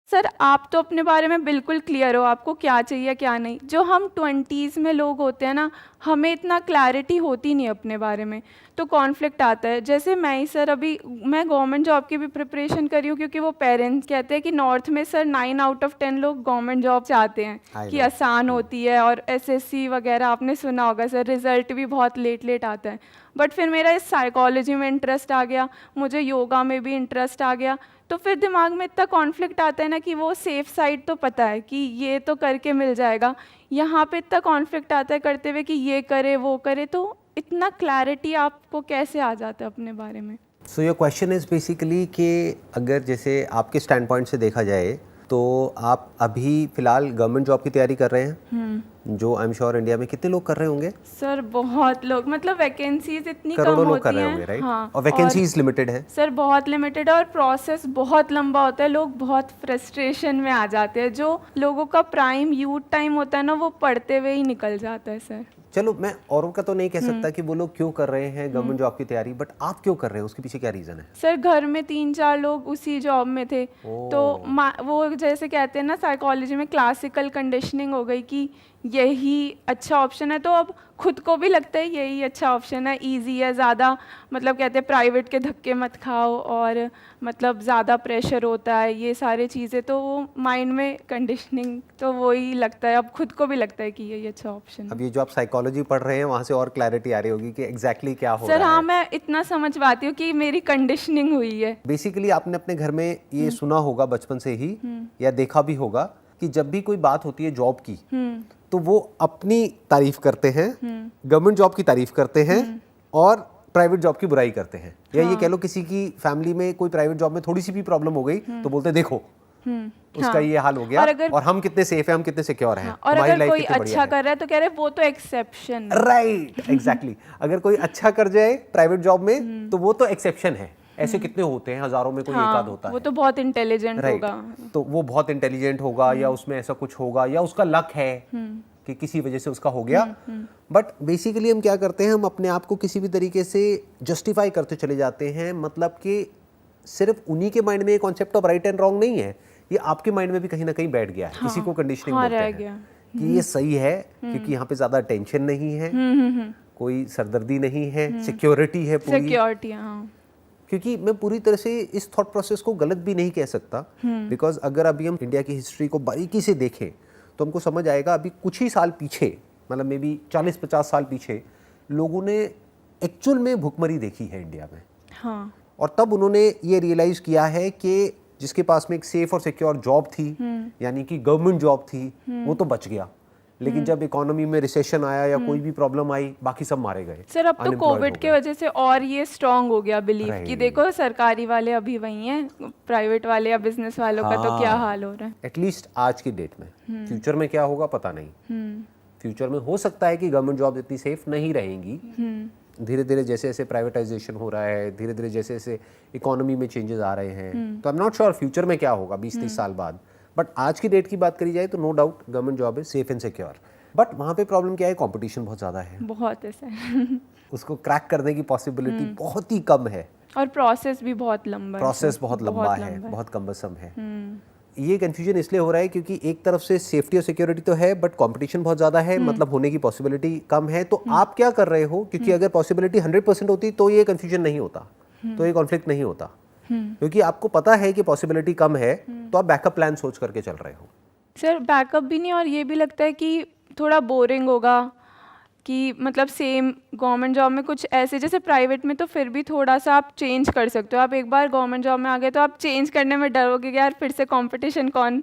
Sir आप तो अपने बारे में बिल्कुल क्लियर हो, आपको क्या चाहिए क्या नहीं। जो हम 20s में लोग होते हैं ना, हमें इतना क्लैरिटी होती नहीं अपने बारे में, तो कॉन्फ्लिक्ट आता है। जैसे मैं ही सर, अभी मैं गवर्नमेंट जॉब की भी प्रिपरेशन कर रही हूँ, क्योंकि वो पेरेंट्स कहते हैं कि नॉर्थ में सर 9 आउट ऑफ 10 लोग गवर्नमेंट जॉब चाहते हैं आई कि नो। आसान होती है, और एसएससी वगैरह आपने सुना होगा सर, रिजल्ट भी बहुत लेट लेट आता है। बट फिर मेरा इस साइकोलॉजी में इंटरेस्ट आ गया, मुझे योगा में भी इंटरेस्ट आ गया, तो फिर दिमाग में इतना कॉन्फ्लिक्ट आता है ना कि वो सेफ साइड तो पता है कि ये तो करके मिल जाएगा, यहाँ पे इतना कॉन्फ्लिक्ट आता है करते हुए कि ये करे वो करे, तो इतना क्लैरिटी आपको कैसे आ जाता है अपने बारे में? So your question is basically कि अगर जैसे आपके स्टैंड पॉइंट से देखा जाए तो आप अभी फिलहाल गवर्नमेंट जॉब की तैयारी कर रहे हैं, जो आई एम श्योर इंडिया में कितने लोग कर रहे होंगे? सर बहुत लोग, मतलब वैकेंसीज इतनी कम करोड़ों लोग कर होती रहे होंगे, हैं। राइट? हाँ, और वैकेंसीज लिमिटेड है। सर बहुत लिमिटेड है, और प्रोसेस बहुत लंबा होता है, लोग बहुत फ्रस्ट्रेशन में आ जाते हैं। जो लोगों का प्राइम यूथ टाइम होता है ना, वो पढ़ते हुए ही निकल जाता है सर। चलो, मैं औरों का तो नहीं कह सकता कि वो लोग क्यों कर रहे हैं गवर्नमेंट जॉब की तैयारी, बट आप क्यों कर रहे हैं, उसके पीछे क्या रीज़न है? सर घर में 3-4 लोग उसी जॉब में थे, तो वो जैसे कहते हैं ना साइकोलॉजी में क्लासिकल कंडीशनिंग हो गई कि यही अच्छा ऑप्शन है, तो अब खुद को भी लगता है यही अच्छा ऑप्शन है, इजी है ज़्यादा, मतलब कहते हैं प्राइवेट के धक्के मत खाओ, और मतलब ज़्यादा प्रेशर होता है, ये सारी चीज़ें, तो वो माइंड में कंडीशनिंग, तो वही लगता है, अब खुद को भी लगता है कि यही अच्छा ऑप्शन है। अब ये जो आप साइकोलॉजी पढ़ रहे हैं वहाँ से और क्लैरिटी आ रही होगी कि एग्जैक्टली क्या हो सर रहा हाँ, है। मैं इतना समझ पाती हूँ कि मेरी कंडीशनिंग हुई है। बेसिकली आपने अपने घर में ये सुना होगा बचपन से ही, या देखा भी होगा कि जब भी कोई बात होती है जॉब की, तो वो अपनी तारीफ करते हैं, गवर्नमेंट जॉब की तारीफ करते हैं, और प्राइवेट जॉब की बुराई करते हैं। या ये कह लो किसी की फैमिली में कोई प्राइवेट जॉब में थोड़ी सी भी प्रॉब्लम हो गई तो बोलते देखो उसका ये हाल हो गया, और हम कितने सेफ हैं, हम कितने सिक्योर हैं, और हमारी अगर लाइफ कोई कितनी बढ़िया अच्छा है। कर रहा है तो कह रहे हैं वो तो एक्सेप्शन है। Right, exactly. अगर कोई अच्छा कर जाए प्राइवेट जॉब में तो वो तो एक्सेप्शन है। ऐसे कितने होते हैं, हजारों में कोई एक आध होता है। वो तो बहुत इंटेलिजेंट राइट, होगा। तो वो बहुत इंटेलिजेंट होगा, या उसमें ऐसा कुछ होगा, या उसका लक है कि किसी वजह से उसका हो गया। बट बेसिकली हम क्या करते हैं, हम अपने आप को किसी भी तरीके से जस्टिफाई करते चले जाते हैं। मतलब कि सिर्फ उन्हीं के माइंड में ये concept of right and wrong नहीं है, ये आपके माइंड में भी कहीं ना कहीं बैठ गया है। किसी को कंडीशनिंग बोलते हैं कि ये सही है क्योंकि यहाँ पे ज्यादा टेंशन नहीं है, कोई सरदर्दी नहीं है, सिक्योरिटी है पूरी। सिक्योरिटी, हाँ। क्योंकि मैं पूरी तरह से इस थॉट प्रोसेस को गलत भी नहीं कह सकता, बिकॉज अगर अभी हम इंडिया की हिस्ट्री को बारीकी से देखें तो हमको समझ आएगा अभी कुछ ही साल पीछे, मतलब मे बी 40-50 साल पीछे, लोगों ने एक्चुअल में भुखमरी देखी है इंडिया में। हाँ। और तब उन्होंने ये रियलाइज किया है कि जिसके पास में एक सेफ और सिक्योर जॉब थी, यानी कि गवर्नमेंट जॉब थी, वो तो बच गया। लेकिन जब इकोनॉमी में रिसेशन आया या कोई भी प्रॉब्लम आई, बाकी सब मारे गए। सर अब तो कोविड के वजह से और ये स्ट्रांग हो गया बिलीव कि देखो सरकारी वाले अभी वही हैं, प्राइवेट वाले या बिजनेस वालों का तो क्या हाल हो रहा है। एटलीस्ट आज की डेट में। फ्यूचर में क्या होगा पता नहीं। फ्यूचर में हो सकता है कि गवर्नमेंट जॉब इतनी सेफ नहीं रहेंगी। धीरे धीरे जैसे जैसे प्राइवेटाइजेशन हो रहा है, धीरे धीरे जैसे जैसे इकोनॉमी में चेंजेस आ रहे हैं, तो I am not sure future में क्या होगा 20-30 साल बाद। बट आज की डेट की बात करी जाए तो no doubt government job is safe and secure. But वहाँ पे प्रॉब्लम क्या है, कंपटीशन बहुत ज़्यादा है, बहुत है सर। उसको क्रैक करने की पॉसिबिलिटी बहुत ही कम है, और प्रोसेस भी बहुत लंबा है। प्रोसेस बहुत लंबा है, बहुत कम्बसम है। ये कंफ्यूजन इसलिए हो रहा है क्योंकि एक तरफ से सेफ्टी और सिक्योरिटी तो है, बट कंपटीशन बहुत ज़्यादा है, मतलब होने की पॉसिबिलिटी कम है। तो आप क्या कर रहे हो, क्योंकि अगर पॉसिबिलिटी 100% होती तो ये कंफ्यूजन नहीं होता, तो ये कॉन्फ्लिक्ट नहीं होता, क्योंकि आपको पता है कि पॉसिबिलिटी कम है, तो आप बैकअप प्लान सोच करके चल रहे हो। सर बैकअप भी नहीं, और ये भी लगता है कि थोड़ा बोरिंग होगा कि मतलब सेम गवर्नमेंट जॉब में कुछ ऐसे, जैसे प्राइवेट में तो फिर भी थोड़ा सा आप चेंज कर सकते हो। आप एक बार गवर्नमेंट जॉब में आ गए तो आप चेंज करने में डरोगे कि यार फिर से कंपटीशन कौन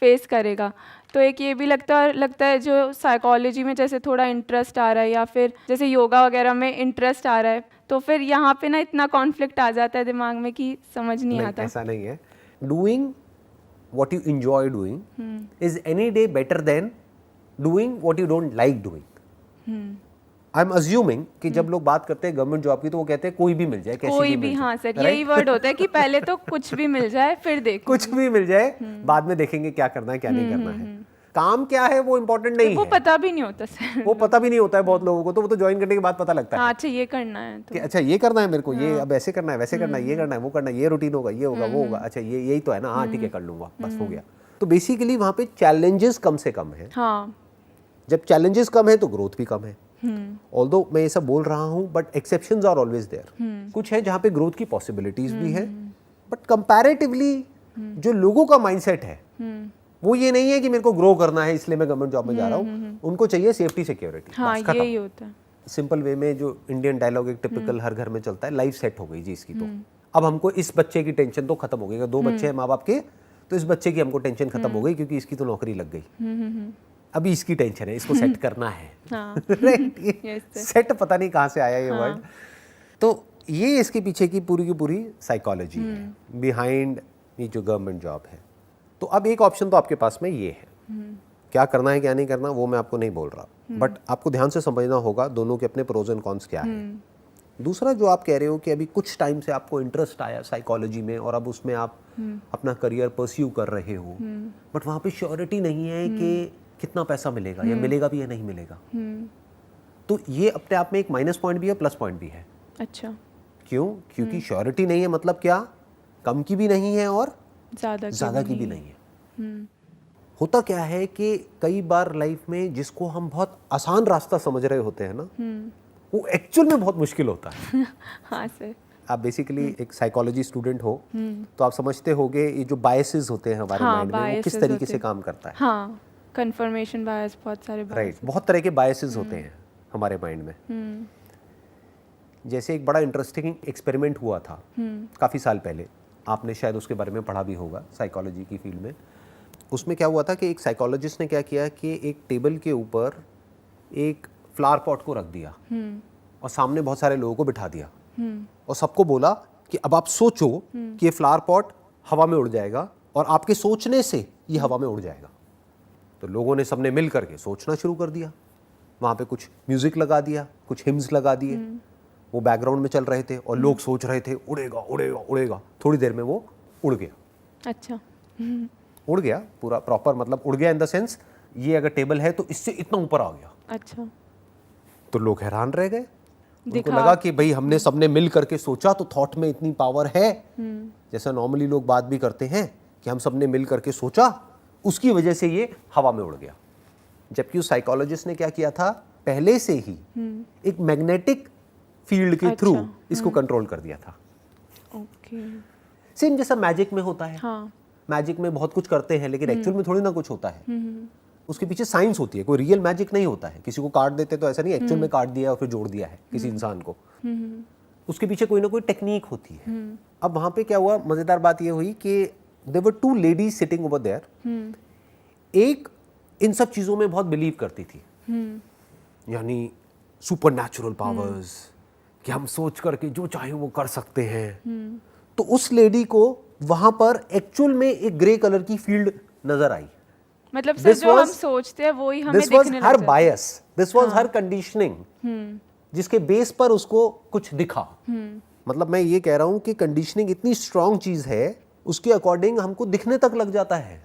फेस करेगा। तो एक ये भी लगता है जो साइकोलॉजी में जैसे थोड़ा इंटरेस्ट आ रहा है, या फिर जैसे योगा वगैरह में इंटरेस्ट आ रहा है, तो फिर यहाँ पे ना इतना कॉन्फ्लिक्ट आ जाता है दिमाग में कि समझ नहीं आता। ऐसा नहीं है। Doing what you enjoy doing is any day better than doing what you don't like doing. I'm assuming कि जब लोग बात करते हैं गवर्नमेंट जॉब की तो वो कहते हैं कोई भी मिल जाए, कैसी कोई भी भी, मिल हाँ जाए, सर, यही वर्ड होता है कि पहले तो कुछ भी मिल जाए फिर देखो। कुछ भी मिल जाए, बाद में देखेंगे क्या करना है क्या नहीं करना है। काम क्या है वो इम्पोर्टेंट नहीं वो है, पता भी नहीं होता सर। वो पता भी नहीं होता है बहुत लोगों को, तो वो तो ज्वाइन करने के बाद पता लगता है हाँ, अच्छा ये करना है कि तो अच्छा ये करना है मेरे को, ये अब ऐसे करना है, वैसे करना है, ये करना है, वो करना है, ये रूटीन होगा, ये होगा, वो होगा, अच्छा ये यही तो है ना, हाँ ठीक है कर लूंगा, बस हो गया। तो बेसिकली वहाँ पे चैलेंजेस कम से कम है। हाँ। जब चैलेंजेस कम है तो ग्रोथ भी कम है। ऑल्दो मैं ये सब बोल रहा हूँ but exceptions are always there. कुछ है जहाँ पे ग्रोथ की पॉसिबिलिटीज भी है, बट कंपैरेटिवली जो लोगों का माइंडसेट है वो ये नहीं है कि मेरे को ग्रो करना है इसलिए मैं गवर्नमेंट जॉब में जा रहा हूँ, उनको चाहिए सेफ्टी सिक्योरिटी। हाँ, यही होता है। सिंपल वे में जो इंडियन डायलॉग एक टिपिकल हर घर में चलता है, लाइफ सेट हो गई जी इसकी, तो अब हमको इस बच्चे की टेंशन तो खत्म हो गई। अगर 2 बच्चे हैं माँ बाप के तो इस बच्चे की हमको टेंशन खत्म हो गई क्योंकि इसकी तो नौकरी लग गई, अभी इसकी टेंशन है, इसको सेट करना है। राइट, सेट पता नहीं कहाँ से आया ये वर्ड। तो ये इसके पीछे की पूरी साइकोलॉजी है बिहाइंड ये जो गवर्नमेंट जॉब है। तो अब एक ऑप्शन तो आपके पास में ये है, क्या करना है क्या नहीं करना वो मैं आपको नहीं बोल रहा, बट आपको ध्यान से समझना होगा दोनों के अपने प्रोज एंड कॉन्स क्या है। दूसरा जो आप कह रहे हो कि अभी कुछ टाइम से आपको इंटरेस्ट आया साइकोलॉजी में और अब उसमें आप अपना करियर परस्यू कर रहे हो, बट वहाँ पे श्योरिटी नहीं है कि कितना पैसा मिलेगा या मिलेगा भी या नहीं मिलेगा। तो ये अपने आप में एक माइनस पॉइंट भी है, प्लस पॉइंट भी है। अच्छा, क्यों? क्योंकि श्योरिटी नहीं है, मतलब क्या, कम की भी नहीं है और ज़्यादा की भी नहीं है। होता क्या है कि कई बार लाइफ में जिसको हम बहुत आसान रास्ता समझ रहे होते हैं ना, वो एक्चुअल में बहुत मुश्किल होता है। हाँ सर। आप बेसिकली एक साइकोलॉजी स्टूडेंट हो तो आप समझते होगे ये जो बायसेस होते हैं हमारे माइंड में वो किस तरीके से काम करता है। हाँ, कंफर्मेशन बायस, बहुत सारे राइट, बहुत तरह के बायसेस होते हैं हमारे माइंड में। जैसे एक बड़ा इंटरेस्टिंग एक्सपेरिमेंट हुआ था काफ़ी साल पहले, आपने शायद उसके बारे में पढ़ा भी होगा साइकोलॉजी की फील्ड में। उसमें क्या हुआ था कि एक साइकोलॉजिस्ट ने क्या किया कि एक टेबल के ऊपर एक फ्लावर पॉट को रख दिया और सामने बहुत सारे लोगों को बिठा दिया और सबको बोला कि अब आप सोचो कि ये फ्लावर पॉट हवा में उड़ जाएगा और आपके सोचने से ये हवा में उड़ जाएगा। तो लोगों ने सबने मिल करके सोचना शुरू कर दिया, वहाँ पे कुछ म्यूजिक लगा दिया, कुछ हिम्स लगा दिए, वो बैकग्राउंड में चल रहे थे और लोग सोच रहे थे उड़ेगा उड़ेगा उड़ेगा। थोड़ी देर में वो उड़ गया। अच्छा। उड़ गया पूरा प्रॉपर, मतलब उड़ गया इन द सेंस ये अगर टेबल है तो इससे इतना ऊपर आ गया। अच्छा। तो लोग हैरान रह गए, उनको लगा कि भाई हमने सबने मिल करके सोचा तो थॉट में इतनी पावर है। जैसा नॉर्मली लोग बात भी करते हैं कि हम सबने मिल करके सोचा उसकी वजह से ये हवा में उड़ गया। जबकि उस साइकोलॉजिस्ट ने क्या किया था, पहले से ही एक मैग्नेटिक फील्ड के थ्रू इसको कंट्रोल कर दिया था। ओके। सेम जैसा मैजिक में होता है। हाँ। मैजिक में बहुत कुछ करते हैं लेकिन एक्चुअल में थोड़ी ना कुछ होता है, उसके पीछे साइंस होती है, कोई रियल मैजिक नहीं होता है। किसी को कार्ड देते तो ऐसा नहीं एक्चुअल में कार्ड दिया और फिर जोड़ दिया है किसी इंसान को, उसके पीछे कोई ना कोई टेक्निक होती है। अब वहां पे क्या हुआ, मजेदार बात ये हुई कि there were 2 ladies sitting over there. एक इन सब चीजों में बहुत बिलीव करती थी, यानी सुपर नेचुरल पावर्स, कि हम सोच करके जो चाहे वो कर सकते हैं। तो उस लेडी को वहां पर एक्चुअल में एक ग्रे कलर की फील्ड नजर आई। मतलब सर जो हम सोचते हैं वो ही हमें दिखने लग जाता है। हर बायस, दिस वाज हर कंडीशनिंग, जिसके बेस पर उसको कुछ दिखा। मतलब मैं ये कह रहा हूं कि कंडीशनिंग इतनी स्ट्रांग चीज है, उसके अकॉर्डिंग हमको दिखने तक लग जाता है।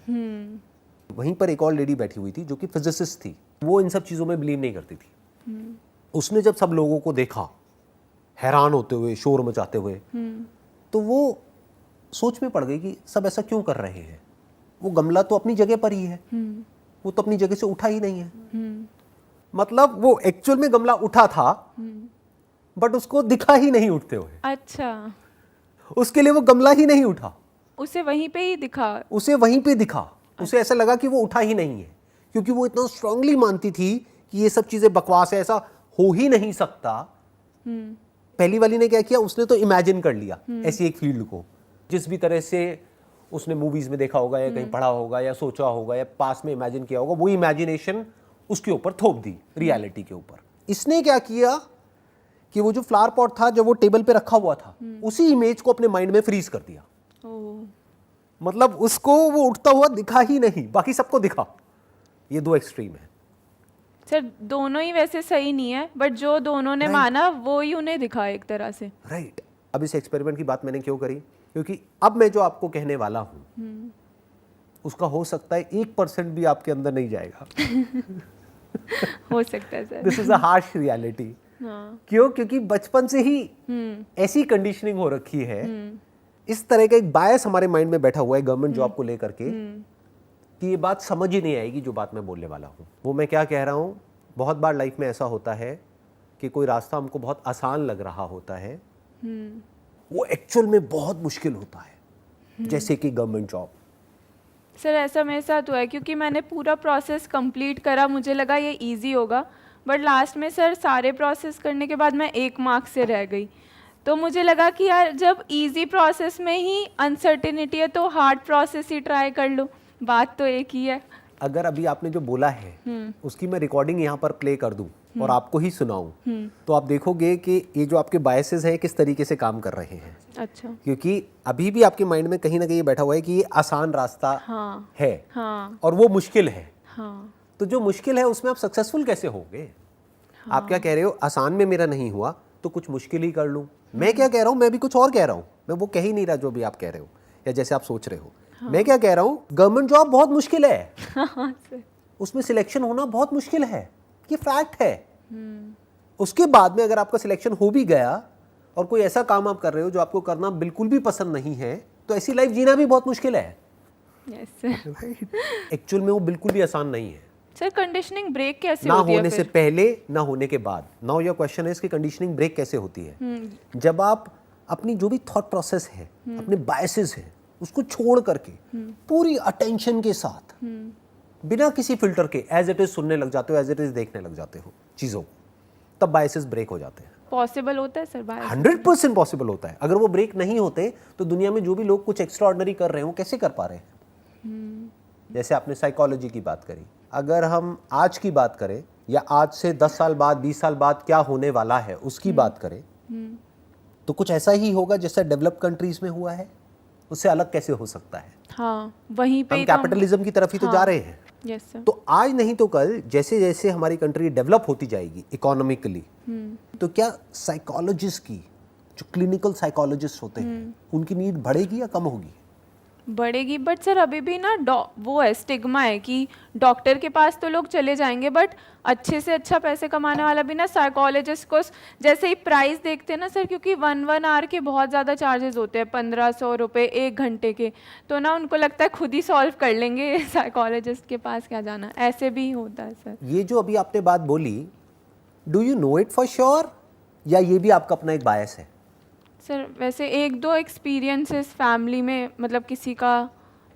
वहीं पर एक और लेडी बैठी हुई थी जो कि फिजिसिस्ट थी, वो इन सब चीजों में बिलीव नहीं करती थी। उसने जब सब लोगों को देखा हैरान होते हुए, शोर मचाते हुए, तो वो सोच में पड़ गई कि सब ऐसा क्यों कर रहे हैं। वो गमला तो अपनी जगह पर ही है, वो तो अपनी जगह से उठा ही नहीं है। मतलब वो एक्चुअल में गमला उठा था बट उसको दिखा ही नहीं उठते हुए। अच्छा, उसके लिए वो गमला ही नहीं उठा, उसे वहीं पे ही दिखा, उसे वहीं पे दिखा। उसे ऐसा लगा कि वो उठा ही नहीं है, क्योंकि वो इतना स्ट्रांगली मानती थी कि ये सब चीजें बकवास है, ऐसा हो ही नहीं सकता। पहली वाली ने क्या किया, उसने तो इमेजिन कर लिया ऐसी एक फील्ड को, जिस भी तरह से उसने मूवीज में देखा होगा या कहीं पढ़ा होगा या सोचा होगा या पास में इमेजिन किया होगा, वो इमेजिनेशन उसके ऊपर थोप दी रियलिटी के ऊपर। इसने क्या किया कि वो जो फ्लावर पॉट था जब वो टेबल पे रखा हुआ था, उसी इमेज को अपने माइंड में फ्रीज कर दिया। मतलब उसको वो उठता हुआ दिखा ही नहीं, बाकी सबको दिखा। ये 2 एक्सट्रीम है सर। दोनों ही वैसे सही नहीं है, बट जो दोनों ने माना वो ही उन्हें दिखा एक तरह से। राइट। अब इस एक्सपेरिमेंट की बात मैंने क्यों करी, क्योंकि अब मैं जो आपको कहने वाला हूं उसका हो सकता है 1% भी आपके अंदर नहीं जाएगा। हो सकता है sir. This is a harsh reality. हाँ। क्यों? क्योंकि बचपन से ही ऐसी कंडीशनिंग हो रखी है, इस तरह का एक बायस हमारे माइंड में बैठा हुआ है गवर्नमेंट जॉब को लेकर के, कि ये बात समझ ही नहीं आएगी जो बात मैं बोलने वाला हूँ। वो मैं क्या कह रहा हूँ, बहुत बार लाइफ में ऐसा होता है कि कोई रास्ता हमको बहुत आसान लग रहा होता है, वो एक्चुअल में बहुत मुश्किल होता है, जैसे कि गवर्नमेंट जॉब। सर ऐसा मेरे साथ हुआ है, क्योंकि मैंने पूरा प्रोसेस कंप्लीट करा, मुझे लगा ये इजी होगा, बट लास्ट में सर सारे प्रोसेस करने के बाद मैं 1 मार्क्स से रह गई। तो मुझे लगा कि यार जब इजी प्रोसेस में ही अनसर्टेनिटी है तो हार्ड प्रोसेस ही ट्राई कर लो, बात तो एक ही है। अगर अभी आपने जो बोला है उसकी मैं रिकॉर्डिंग यहाँ पर प्ले कर दूं और आपको ही सुनाऊं, तो आप देखोगे कि ये जो आपके बायसेस हैं किस तरीके से काम कर रहे हैं। अच्छा। क्योंकि अभी भी आपके माइंड में कहीं ना कहीं बैठा हुआ है कि ये आसान रास्ता है, और वो मुश्किल है। तो जो मुश्किल है उसमें आप सक्सेसफुल कैसे होगे? आप क्या कह रहे हो, आसान में मेरा नहीं हुआ तो कुछ मुश्किल ही कर लूं। मैं क्या कह रहा हूं, मैं भी कुछ और कह रहा हूं, मैं वो कह ही नहीं रहा जो भी आप कह रहे हो या जैसे आप सोच रहे हो। मैं क्या कह रहा हूं, गवर्नमेंट जॉब बहुत मुश्किल है, उसमें सिलेक्शन होना बहुत मुश्किल है, ये फैक्ट है। उसके बाद में अगर आपका सिलेक्शन हो भी गया और कोई ऐसा काम आप कर रहे हो जो आपको करना बिल्कुल भी पसंद नहीं है, तो ऐसी लाइफ जीना भी बहुत मुश्किल है। एक्चुअल में वो बिल्कुल भी आसान नहीं है। सर कंडीशनिंग ब्रेक कैसे ना होती है होने फिर? से पहले ना होने के बाद। नाउ योर क्वेश्चन है कि कंडीशनिंग ब्रेक कैसे होती है। जब आप अपनी जो भी थॉट प्रोसेस है, अपने बायसेस है, उसको छोड़ करके पूरी अटेंशन के साथ बिना किसी फिल्टर के एज इट इज सुनने लग जाते हो, एज इट इज देखने लग जाते हो चीजों को, तब बायसेस ब्रेक हो जाते हैं। पॉसिबल होता है सर बायस? 100% पॉसिबल होता है। अगर वो ब्रेक नहीं होते तो दुनिया में जो भी लोग कुछ एक्स्ट्रा ऑर्डिनरी कर रहे हो कैसे कर पा रहे हैं। जैसे आपने साइकोलॉजी की बात करी, अगर हम आज की बात करें या आज से 10 साल बाद 20 साल बाद क्या होने वाला है उसकी बात करें, तो कुछ ऐसा ही होगा जैसा डेवलप्ड कंट्रीज में हुआ है। उससे अलग कैसे हो सकता है? हाँ, वहीं पे हम कैपिटलिज्म की तरफ ही तो जा रहे हैं। Yes sir. तो आज नहीं तो कल जैसे जैसे हमारी कंट्री डेवलप होती जाएगी इकोनॉमिकली, तो क्या साइकोलॉजिस्ट की, जो क्लिनिकल साइकोलॉजिस्ट होते हैं, उनकी नीड बढ़ेगी या कम होगी? बढ़ेगी, बट सर अभी भी ना वो है, स्टिग्मा है कि डॉक्टर के पास तो लोग चले जाएंगे, बट अच्छे से अच्छा पैसे कमाने वाला भी ना साइकोलॉजिस्ट को जैसे ही प्राइस देखते हैं ना सर, क्योंकि 1 आवर के बहुत ज़्यादा चार्जेस होते हैं, 1500 रुपये 1 घंटे के, तो ना उनको लगता है खुद ही सॉल्व कर लेंगे, साइकोलॉजिस्ट के पास क्या जाना। ऐसे भी होता है सर। ये जो अभी आपने बात बोली, do you know it for sure, या ये भी आपका अपना एक बायस है? सर वैसे 1-2 एक्सपीरियंसेस फैमिली में, मतलब किसी का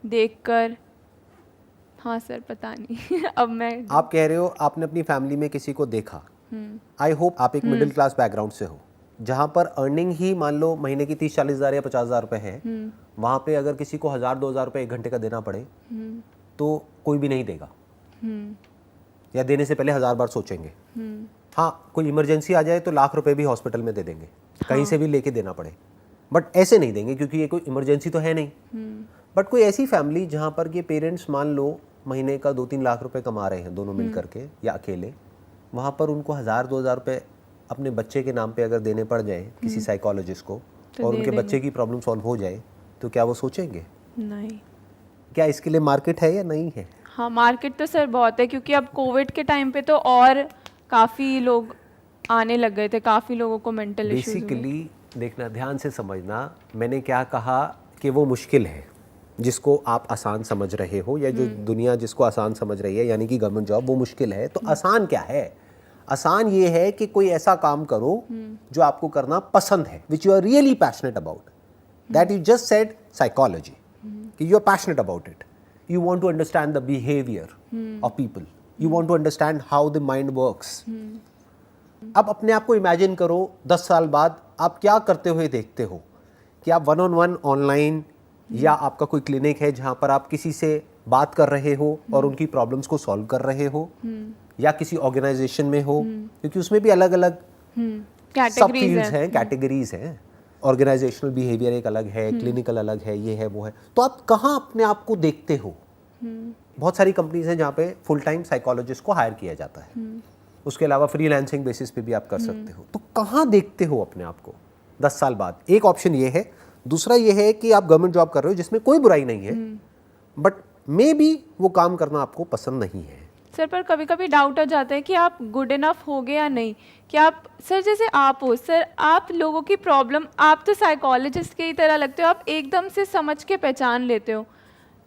देखकर, हाँ सर पता नहीं। अब मैं, आप कह रहे हो आपने अपनी फैमिली में किसी को देखा, आई होप आप एक मिडिल क्लास बैकग्राउंड से हो, जहाँ पर अर्निंग ही मान लो महीने की 30-40 हज़ार या 50 हज़ार रुपये है, वहाँ पे अगर किसी को 1000-2000 रुपये 1 घंटे का देना पड़े तो कोई भी नहीं देगा, या देने से पहले 1000 बार सोचेंगे। हाँ, कोई इमरजेंसी आ जाए तो लाख रुपए भी हॉस्पिटल में दे देंगे, कहीं से भी लेके देना पड़े, बट ऐसे नहीं देंगे क्योंकि ये कोई इमरजेंसी तो है नहीं। बट कोई ऐसी फैमिली जहाँ पर के पेरेंट्स मान लो महीने का 2-3 लाख रुपए कमा रहे हैं दोनों मिल करके या अकेले, वहाँ पर उनको 1000-2000 रुपये अपने बच्चे के नाम पे अगर देने पड़ जाए किसी साइकोलॉजिस्ट को, और उनके बच्चे की प्रॉब्लम सॉल्व हो जाए, तो क्या वो सोचेंगे? नहीं। क्या इसके लिए मार्केट है या नहीं है? हाँ, मार्केट तो सर बहुत है, क्योंकि अब कोविड के टाइम पे तो और काफ़ी लोग आने लग गए थे, काफ़ी लोगों को मेंटल इश्यूज हुए। बेसिकली देखना, ध्यान से समझना, मैंने क्या कहा कि वो मुश्किल है जिसको आप आसान समझ रहे हो, या जो दुनिया जिसको आसान समझ रही है, यानी कि गवर्नमेंट जॉब, वो मुश्किल है। तो आसान क्या है? आसान ये है कि कोई ऐसा काम करो जो आपको करना पसंद है, which you are really passionate about. That you just said psychology, कि you are passionate about it, you want to understand the behaviour of people, you want to understand how the mind works. अब अपने आप को imagine करो 10 साल बाद आप क्या करते हुए देखते हो, कि आप 1-on-1 ऑनलाइन, या आपका कोई क्लिनिक है जहाँ पर आप किसी से बात कर रहे हो और उनकी प्रॉब्लम्स को सॉल्व कर रहे हो, या किसी ऑर्गेनाइजेशन में हो, क्योंकि उसमें भी अलग अलग सब फील्ड्स हैं, कैटेगरीज हैं। ऑर्गेनाइजेशनल बिहेवियर एक अलग है, क्लिनिकल अलग है, ये है वो है। तो आप कहाँ अपने आप को देखते हो? बहुत सारी कंपनीज हैं जहाँ पे फुल टाइम साइकोलॉजिस्ट को हायर किया जाता है, उसके अलावा फ्रीलांसिंग बेसिस पे भी आप कर सकते हो। तो कहाँ देखते हो अपने आप को 10 साल बाद? एक ऑप्शन ये है। दूसरा ये है कि आप गवर्नमेंट जॉब कर रहे हो जिसमें कोई बुराई नहीं है, बट मे बी वो काम करना आपको पसंद नहीं है। सर पर कभी कभी डाउट आ जाता है कि आप गुड इनफ होगे या नहीं, कि आप सर जैसे आप हो सर, आप लोगों की प्रॉब्लम, आप तो साइकोलॉजिस्ट की तरह लगते हो, आप एकदम से समझ के पहचान लेते हो,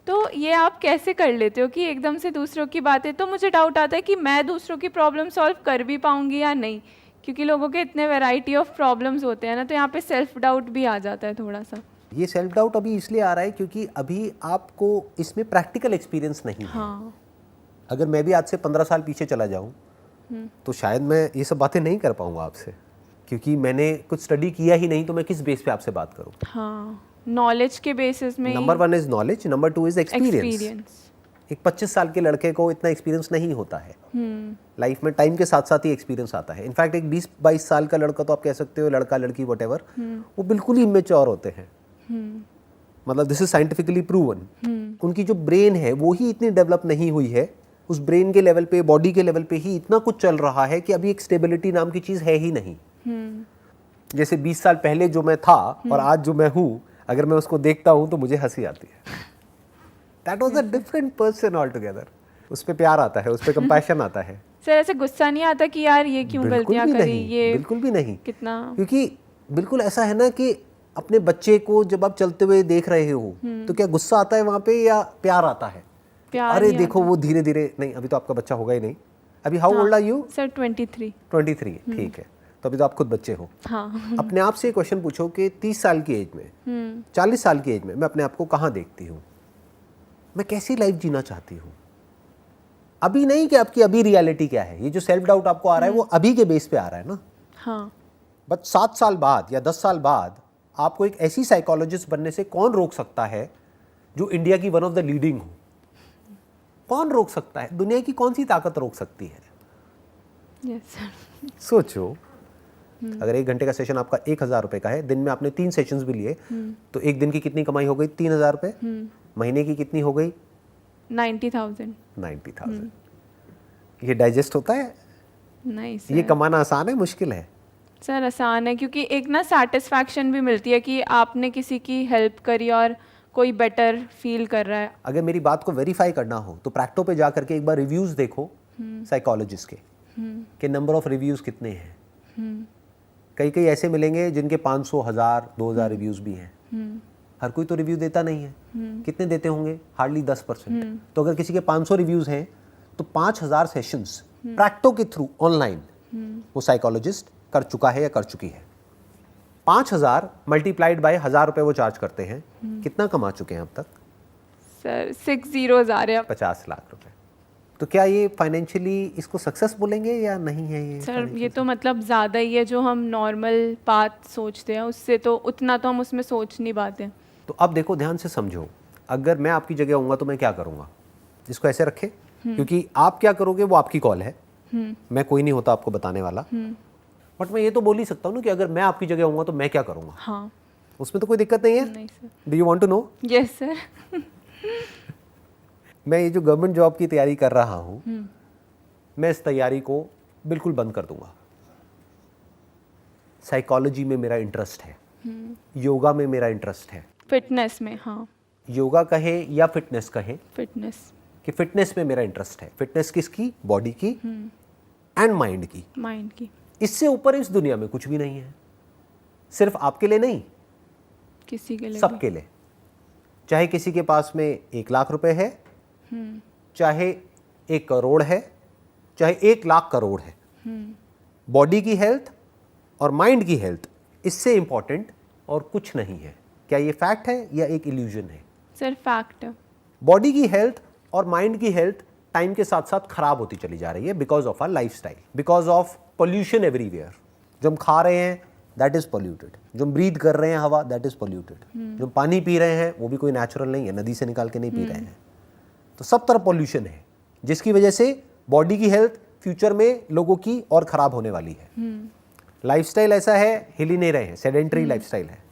तो ये आप कैसे कर लेते हो कि एकदम से दूसरों की बातें, तो मुझे डाउट आता है कि मैं दूसरों की प्रॉब्लम सॉल्व कर भी पाऊंगी या नहीं, क्योंकि लोगों के इतने वैरायटी ऑफ प्रॉब्लम्स होते हैं ना, तो यहाँ पे सेल्फ डाउट भी आ जाता है थोड़ा सा। ये सेल्फ डाउट अभी इसलिए आ रहा है क्योंकि अभी आपको इसमें प्रैक्टिकल एक्सपीरियंस नहीं है। हाँ। अगर मैं भी आज से 15 साल पीछे चला जाऊं तो शायद मैं ये सब बातें नहीं कर पाऊंगा आपसे, क्योंकि मैंने कुछ स्टडी किया ही नहीं, तो मैं किस बेस पे आपसे बात करूं। हाँ, नॉलेज के बेसिस में। Number 1 is knowledge, number 2 is experience. एक 25 साल के लड़के को इतना एक्सपीरियंस नहीं होता है लाइफ में, टाइम के साथ साथ ही एक्सपीरियंस आता है। इनफैक्ट एक 20-22 साल का लड़का, तो आप कह सकते हो लड़का लड़की वटेवर, वो बिल्कुल ही इमेच्योर होते हैं। मतलब दिस इज साइंटिफिकली प्रूवन। उनकी जो ब्रेन है वो ही इतनी डेवलप नहीं हुई है, उस ब्रेन के लेवल पे, बॉडी के लेवल पे ही इतना कुछ चल रहा है कि अभी एक स्टेबिलिटी नाम की चीज है ही नहीं। जैसे 20 साल पहले जो मैं था और आज जो मैं हूँ, अगर मैं उसको देखता हूँ तो मुझे हंसी आती है। That was a different person all together. उस पे प्यार आता है, उस पे कंपैशन आता है। सर ऐसे गुस्सा नहीं आता कि यार ये क्यों गलतियां करी, ये बिल्कुल भी नहीं। कितना, क्योंकि बिल्कुल ऐसा है ना कि अपने बच्चे को जब आप चलते हुए देख रहे हो तो क्या गुस्सा आता है वहां पे या प्यार आता है? प्यार अरे देखो वो धीरे धीरे, नहीं अभी तो आपका बच्चा होगा ही नहीं। अभी how old are you? Sir 23। 23, ठीक है, तो अभी तो आप खुद बच्चे हो। हाँ। अपने आप से क्वेश्चन पूछो कि 30 साल की एज में, 40 साल की एज में मैं अपने आप को कहाँ देखती हूँ, मैं कैसी लाइफ जीना चाहती हूँ। अभी नहीं कि आपकी अभी रियलिटी क्या है। ये जो सेल्फ डाउट आपको आ रहा है वो अभी के बेस पे आ रहा है ना। हाँ। बट 7 साल बाद या 10 साल बाद आपको एक ऐसी साइकोलॉजिस्ट बनने से कौन रोक सकता है जो इंडिया की वन ऑफ द लीडिंग हो? कौन रोक सकता है? दुनिया की कौन सी ताकत रोक सकती है? Yes sir. सोचो, अगर 1 घंटे का सेशन आपका 1000 रुपए का है, दिन में आपने 3 सेशंस भी लिए, तो एक दिन की कितनी कमाई हो गई? 3000 रुपए। महीने की कितनी हो गई? 90,000। 90,000। ये डाइजेस्ट होता है? नहीं सर। ये कमाना आसान है, मुश्किल है? सर आसान है, क्योंकि एक ना सेटिस्फैक्शन भी मिलती है कि आपने किसी की हेल्प करी और कोई बेटर फील कर रहा है। अगर मेरी बात को वेरीफाई करना हो तो प्रैक्टो पे जा करके एक बार रिव्यूज देखो साइकोलॉजिस्ट के नंबर ऑफ रिव्यूज कितने हैं। कई कई ऐसे मिलेंगे जिनके 500, 1000, 2000 रिव्यूज भी हैं। हर कोई तो रिव्यू देता नहीं है। कितने देते होंगे? हार्डली 10%। तो अगर किसी के 500 रिव्यूज हैं तो 5000 सेशंस प्रैक्टो के थ्रू ऑनलाइन वो साइकोलॉजिस्ट कर चुका है या कर चुकी है। 5000 मल्टीप्लाइड बाय 1000 रुपए वो चार्ज करते हैं, कितना कमा चुके हैं अब तक? सर 6 zeros आ रहे हैं। 50 लाख रुपए। तो क्या ये फाइनेंशियली इसको सक्सेस बोलेंगे या नहीं है? ये सर ये तो मतलब ज़्यादा ही है, जो हम नॉर्मल पाथ सोचते हैं उससे तो उतना तो हम उसमें सोच नहीं पाते। तो अब देखो, ध्यान से समझो, अगर मैं आपकी जगह होऊंगा तो मैं क्या करूंगा? इसको ऐसे रखे, क्योंकि आप क्या करोगे वो आपकी कॉल है, मैं कोई नहीं होता आपको बताने वाला। बट मैं ये तो बोल ही सकता हूँ ना कि अगर मैं आपकी जगह होऊंगा तो मैं क्या करूंगा। हाँ। उसमें तो कोई दिक्कत नहीं है। नहीं sir. Do you want to know? Yes sir. मैं ये जो गवर्नमेंट जॉब की तैयारी कर रहा हूँ, मैं इस तैयारी को बिल्कुल बंद कर दूंगा। साइकोलॉजी में मेरा इंटरेस्ट है, योगा में मेरा इंटरेस्ट है, फिटनेस में। हाँ। योगा कहे या फिटनेस कहे, फिटनेस। कि फिटनेस में मेरा इंटरेस्ट है। फिटनेस किसकी? बॉडी की एंड माइंड की। माइंड की। इससे ऊपर इस दुनिया में कुछ भी नहीं है। सिर्फ आपके लिए नहीं, किसी के लिए सबके लिए। चाहे किसी के पास में 1 लाख रुपए है, चाहे 1 करोड़ है, चाहे 1 लाख करोड़ है, बॉडी की हेल्थ और माइंड की हेल्थ इससे इंपॉर्टेंट और कुछ नहीं है। क्या ये फैक्ट है या एक इल्यूजन है? सर फैक्ट है। बॉडी की हेल्थ और माइंड की हेल्थ टाइम के साथ साथ खराब होती चली जा रही है because of our lifestyle, because of pollution everywhere. जो हम खा रहे हैं दैट इज पोल्यूटेड, जो हम ब्रीथ कर रहे हैं हवा दैट इज पोल्यूटेड, जो हम पानी पी रहे हैं वो भी कोई नेचुरल नहीं है, नदी से निकाल के नहीं पी रहे हैं। तो सब तरफ पोल्यूशन है, जिसकी वजह से बॉडी की हेल्थ फ्यूचर में लोगों की और खराब होने वाली है। लाइफस्टाइल ऐसा है, हिल ही नहीं रहे हैं, सेडेंटरी लाइफस्टाइल है,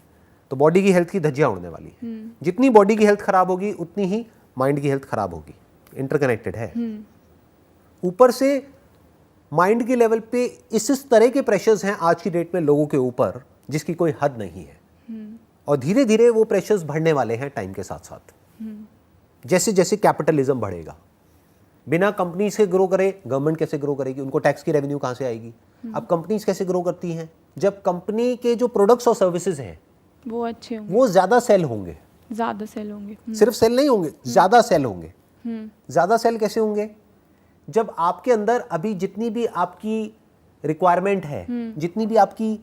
तो बॉडी की हेल्थ की धज्जियां उड़ने वाली है। जितनी बॉडी की हेल्थ खराब होगी उतनी ही माइंड की हेल्थ खराब होगी। इंटरकनेक्टेड है। ऊपर से माइंड के लेवल पे इस तरह के प्रेशर्स हैं आज की डेट में लोगों के ऊपर जिसकी कोई हद नहीं है, और धीरे धीरे वो प्रेशर्स बढ़ने वाले हैं टाइम के साथ साथ। जैसे जैसे कैपिटलिज्म बढ़ेगा, बिना कंपनी से ग्रो करे गवर्नमेंट कैसे ग्रो करेगी, उनको टैक्स की रेवेन्यू कहाँ से आएगी। अब कंपनीज कैसे ग्रो करती हैं, जब कंपनी के जो प्रोडक्ट्स और सर्विसेज हैं वो अच्छे होंगे, वो ज़्यादा सेल होंगे, ज़्यादा सेल होंगे। सिर्फ सेल नहीं होंगे, ज़्यादा सेल होंगे। ज़्यादा सेल कैसे होंगे, जब आपके अंदर अभी जितनी भी आपकी रिक्वायरमेंट है, जितनी भी आपकी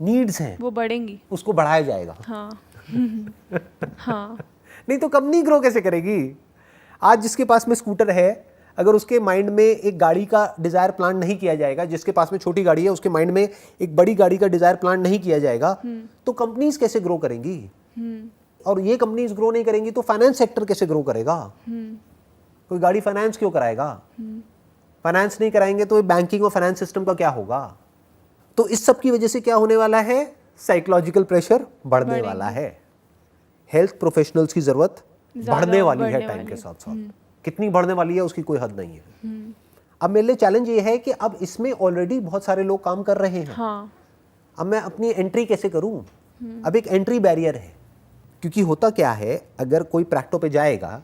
नीड्स हैं वो बढ़ेंगी, उसको बढ़ाया जाएगा। हाँ हाँ नहीं तो कंपनी ग्रो कैसे करेगी। आज जिसके पास में स्कूटर है, अगर उसके माइंड में एक गाड़ी का डिजायर प्लान नहीं किया जाएगा, जिसके पास में छोटी गाड़ी है उसके माइंड में एक बड़ी गाड़ी का डिजायर प्लान नहीं किया जाएगा, तो कंपनीज कैसे ग्रो करेंगी। और ये कंपनीज ग्रो नहीं करेंगी तो फाइनेंस सेक्टर कैसे ग्रो करेगा। कोई गाड़ी फाइनेंस क्यों कराएगा, फाइनेंस नहीं कराएंगे तो बैंकिंग और फाइनेंस सिस्टम का क्या होगा। तो इस सब की वजह से क्या होने वाला है, साइकोलॉजिकल प्रेशर बढ़ने वाला है। हेल्थ प्रोफेशनल्स की जरूरत बढ़ने वाली है टाइम के साथ साथ, कितनी बढ़ने वाली है उसकी कोई हद नहीं है। अब मेरे लिए चैलेंज ये है कि अब इसमें ऑलरेडी बहुत सारे लोग काम कर रहे हैं। हाँ। अब मैं अपनी एंट्री कैसे करूं, अब एक एंट्री बैरियर है। क्योंकि होता क्या है, अगर कोई प्रैक्टो पे जाएगा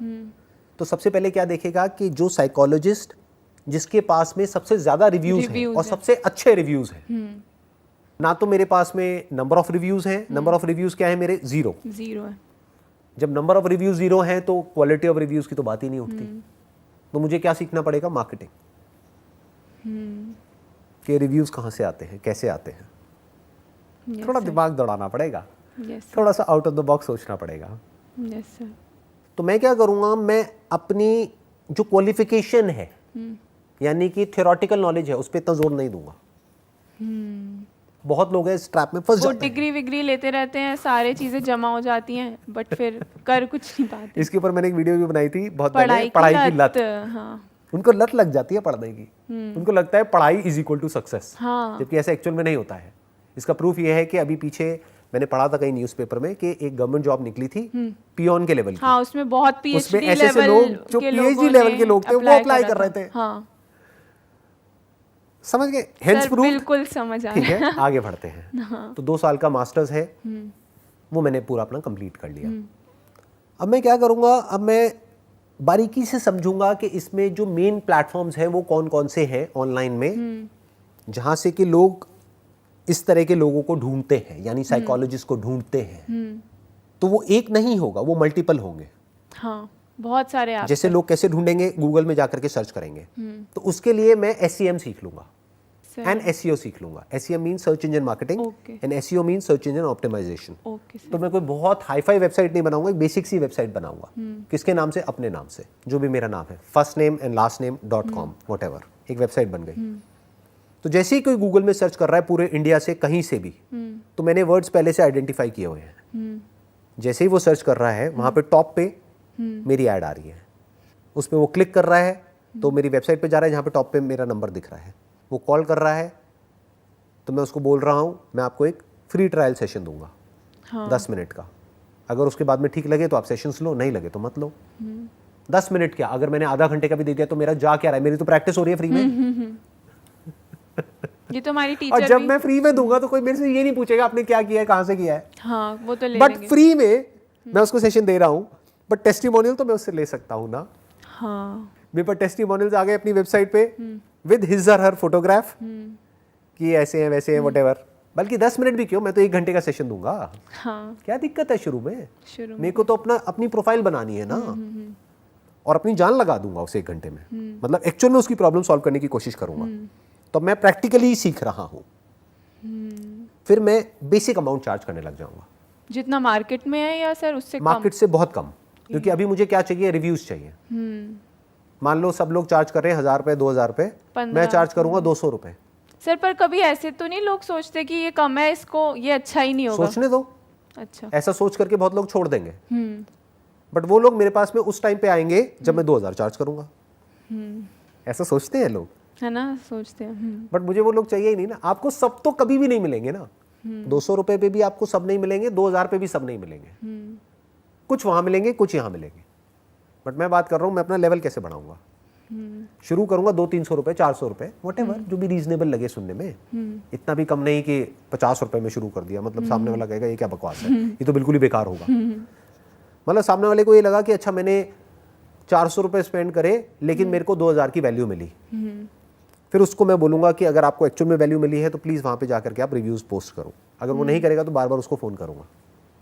तो सबसे पहले क्या देखेगा कि जो साइकोलॉजिस्ट जिसके पास में सबसे ज्यादा रिव्यूज हैं और सबसे अच्छे रिव्यूज हैं, ना तो मेरे पास में नंबर ऑफ रिव्यूज हैं, नंबर ऑफ रिव्यूज क्या है मेरे, 0 है। जब नंबर ऑफ रिव्यूज 0 है तो क्वालिटी ऑफ रिव्यूज की तो बात ही नहीं उठती। तो मुझे क्या सीखना पड़ेगा, मार्केटिंग के रिव्यूज कहाँ से आते हैं, कैसे आते हैं। थोड़ा दिमाग दौड़ाना पड़ेगा, थोड़ा सा आउट ऑफ द बॉक्स सोचना पड़ेगा। तो मैं क्या करूँगा, मैं अपनी जो क्वालिफिकेशन है यानी कि थ्योरेटिकल नॉलेज है उस पर इतना जोर नहीं दूंगा। बहुत लोग हैं इस ट्रैप में फंस जाते हैं। डिग्री विग्री लेते रहते हैं, सारी चीजें जमा हो जाती हैं बट फिर कर कुछ नहीं पाते। इसके ऊपर मैंने एक वीडियो भी बनाई थी बहुत पहले, पढ़ाई की लत। हाँ। उनको लत लग जाती है पढ़ने की, उनको लगता है पढ़ाई इज इक्वल टू सक्सेस, जबकि ऐसा एक्चुअल में नहीं होता है। इसका प्रूफ ये है कि अभी पीछे मैंने पढ़ा था कहीं न्यूज़पेपर में कि एक गवर्नमेंट जॉब निकली थी पियोन के लेवल की। हाँ, उसमें बहुत पीएचडी लेवल जो पीएचडी लेवल के लोग थे वो अप्लाई कर रहे थे। हाँ। समझ गए, हेंस प्रूफ। बिल्कुल समझ आया। ठीक है, आगे बढ़ते हैं। हाँ। तो 2 साल का मास्टर्स है, वो मैंने पूरा अपना कंप्लीट कर लिया। अब मैं क्या करूँगा, अब मैं बारीकी से समझूंगा कि इसमें जो मेन प्लेटफॉर्म्स हैं वो कौन कौन से हैं ऑनलाइन में, जहाँ से कि लोग इस तरह के लोगों को ढूंढते हैं, यानी साइकोलॉजिस्ट को ढूंढते हैं। तो वो एक नहीं होगा, वो मल्टीपल होंगे। हाँ, बहुत सारे आप जैसे लोग कैसे ढूंढेंगे, गूगल में जाकर के सर्च करेंगे। तो उसके लिए मैं SEM सीख लूंगा एंड SEO सीख लूंगा। SEM mean search engine marketing and SEO mean search engine optimization. तो मैं कोई बहुत हाई-फाई वेबसाइट नहीं बनाऊंगा, एक बेसिक सी वेबसाइट बनाऊंगा। किसके नाम से, अपने नाम से, जो भी मेरा नाम है, first name and last name .com whatever, एक वेबसाइट बन गई। तो जैसे ही कोई गूगल में सर्च कर रहा है पूरे इंडिया से कहीं से भी, तो मैंने वर्ड्स पहले से आइडेंटिफाई किए हुए हैं। जैसे ही वो सर्च कर रहा है, वहां पे टॉप पे मेरी ऐड आ रही है, उस पर वो क्लिक कर रहा है तो मेरी वेबसाइट पे जा रहा है जहाँ पे टॉप पे मेरा नंबर दिख रहा है। वो कॉल कर रहा है तो मैं उसको बोल रहा हूँ मैं आपको एक फ्री ट्रायल सेशन दूंगा। हाँ। 10 मिनट का, अगर उसके बाद में ठीक लगे तो आप सेशंस लो, नहीं लगे तो मत लो। 10 मिनट क्या, अगर मैंने आधा घंटे का भी दे दिया तो मेरा जा क्या रहा है, मेरी तो प्रैक्टिस हो रही है फ्री में। ये तो हमारी टीचर और जब मैं फ्री में दूंगा तो कोई मेरे से ये नहीं पूछेगा आपने क्या किया है, कहाँ से किया है। हाँ, वो तो ले बट फ्री में मैं उसको सेशन दे रहा हूँ, बट टेस्टिमोनियल तो मैं उससे ले सकता हूँ ना। हाँ। मेरे पास टेस्टिमोनियल्स आ गए अपनी वेबसाइट पे विद हिज और हर फोटोग्राफ कि ऐसे हैं वैसे हैं व्हाटएवर। बल्कि 10 मिनट भी क्यों, मैं तो 1 घंटे का सेशन दूंगा। हाँ। क्या दिक्कत है शुरू में मेरे को तो अपनी प्रोफाइल बनानी है ना, और अपनी जान लगा दूंगा उसे 1 घंटे में। मतलब एक्चुअल में उसकी प्रॉब्लम सॉल्व करने की कोशिश करूंगा। तो मैं प्रैक्टिकली सीख रहा हूँ, फिर मैं बेसिक अमाउंट चार्ज करने लग जाऊंगा। जितना मार्केट में है या सर उससे कम? मार्केट से बहुत कम, क्योंकि अभी मुझे क्या चाहिए, रिव्यूज चाहिए। मान लो सब लोग चार्ज कर रहे हैं 1000 रुपए 2000 रुपए, मैं चार्ज करूंगा 200 रुपए। सर पर कभी ऐसे तो नहीं लोग सोचते कि ये कम है, इसको ये अच्छा ही नहीं होगा? सोचने दो। अच्छा। ऐसा सोच करके बहुत लोग छोड़ देंगे, बट वो लोग मेरे पास में उस टाइम पे आएंगे जब मैं 2000 चार्ज करूंगा। ऐसा सोचते हैं लोग, है ना, सोचते हैं। बट मुझे वो लोग चाहिए ही नहीं ना। आपको सब तो कभी भी नहीं मिलेंगे ना। 200 रुपए पे भी आपको सब नहीं मिलेंगे, 2000 पे भी सब नहीं मिलेंगे। कुछ वहां मिलेंगे, कुछ यहाँ मिलेंगे। बट मैं बात कर रहा हूँ मैं अपना लेवल कैसे बढ़ाऊंगा। शुरू करूंगा 200-300 रुपए, 400 रुपए, व्हाटएवर, जो भी रीजनेबल लगे सुनने में। इतना भी कम नहीं कि 50 रुपए में शुरू कर दिया, मतलब सामने वाला कहेगा ये क्या बकवास है, ये तो बिल्कुल ही बेकार होगा। मतलब सामने वाले को ये लगा कि अच्छा मैंने 400 रुपये स्पेंड करे लेकिन मेरे को 2000 की वैल्यू मिली, फिर उसको मैं बोलूँगा कि अगर आपको एक्चुअल में वैल्यू मिली है तो प्लीज़ वहाँ पे जाकर के आप रिव्यूज़ पोस्ट करो। अगर वो नहीं करेगा तो बार बार उसको फ़ोन करूँगा,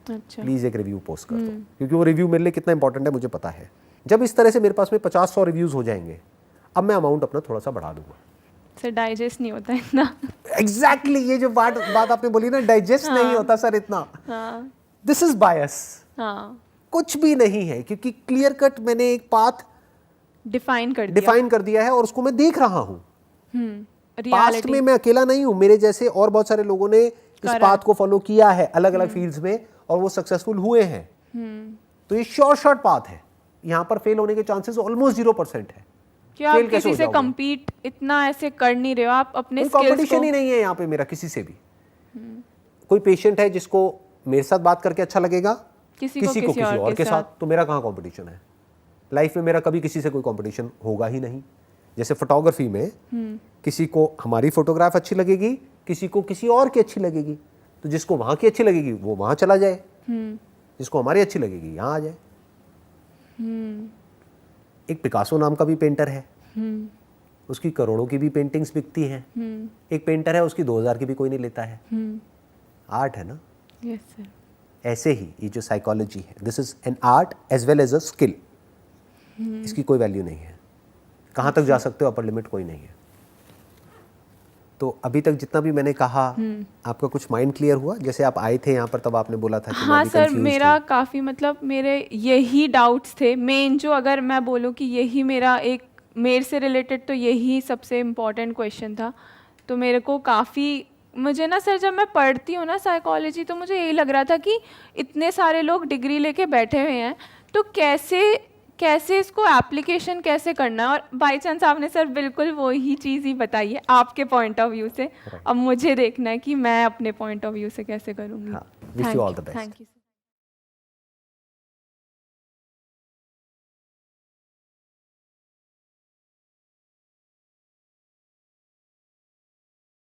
अच्छा प्लीज़ एक रिव्यू पोस्ट कर दो, क्योंकि वो रिव्यू मेरे लिए कितना इंपॉर्टेंट है मुझे पता है। जब इस तरह से मेरे पास में 50-100 रिव्यूज़ हो जाएंगे, अब मैं अमाउंट अपना थोड़ा सा बढ़ा दूंगा। सर डाइजेस्ट नहीं होता इतना। एग्जैक्टली ये जो बात आपने बोली ना, डाइजेस्ट नहीं होता सर इतना। दिस इज बायस। कुछ भी नहीं है, क्योंकि क्लियर कट मैंने एक पाथ डिफाइन कर दिया है और उसको मैं देख रहा हूँ। पास्ट रियलिटी में मैं अकेला नहीं हूँ, मेरे जैसे और बहुत सारे लोगों ने इस पाथ को फॉलो किया है अलग अलग फील्ड्स में और वो सक्सेसफुल हुए हैं। तो ये शॉर्ट पाथ है, यहाँ पर फेल होने के चांसेस ऑलमोस्ट 0% है। कि आप किसी से compete इतना ऐसे कर नहीं रहे हो, आप अपने स्किल्स को, कंपटीशन ही नहीं है यहाँ पे मेरा किसी से भी। कोई पेशेंट है जिसको मेरे साथ बात करके अच्छा लगेगा, किसी को किसी और के साथ, तो मेरा कहाँ कंपटीशन है? लाइफ में मेरा कभी किसी से कोई कंपटीशन होगा ही नहीं। जैसे फोटोग्राफी में किसी को हमारी फोटोग्राफ अच्छी लगेगी, किसी को किसी और की अच्छी लगेगी, तो जिसको वहाँ की अच्छी लगेगी वो वहाँ चला जाए, जिसको हमारी अच्छी लगेगी यहाँ आ जाए। एक पिकासो नाम का भी पेंटर है, उसकी करोड़ों की भी पेंटिंग्स बिकती हैं। एक पेंटर है, उसकी 2000 की भी कोई नहीं लेता है। आर्ट है ना। Yes sir. ऐसे ही ये जो साइकोलॉजी है, this is an art as well as a skill. इसकी कोई वैल्यू नहीं है, कहाँ तक जा सकते हो अपर लिमिट कोई नहीं है। तो अभी तक जितना भी मैंने कहा, आपका कुछ माइंड क्लियर हुआ? जैसे आप आए थे यहाँ पर तब आपने बोला था कि हाँ सर, मेरा काफ़ी मतलब मेरे यही डाउट्स थे मेन, जो अगर मैं बोलूँ कि यही मेरा एक मेरे से रिलेटेड तो यही सबसे इम्पॉर्टेंट क्वेश्चन था। तो मेरे को काफ़ी, मुझे ना सर जब मैं पढ़ती हूँ ना साइकोलॉजी, तो मुझे यही लग रहा था कि इतने सारे लोग डिग्री लेके बैठे हुए हैं, तो कैसे इसको एप्लीकेशन कैसे करना है। और बाय चांस आपने सर बिल्कुल वो ही चीज़ ही बताई है आपके पॉइंट ऑफ व्यू से। अब मुझे देखना है कि मैं अपने पॉइंट ऑफ व्यू से कैसे करूँगी। Wish you all the best. Thank you.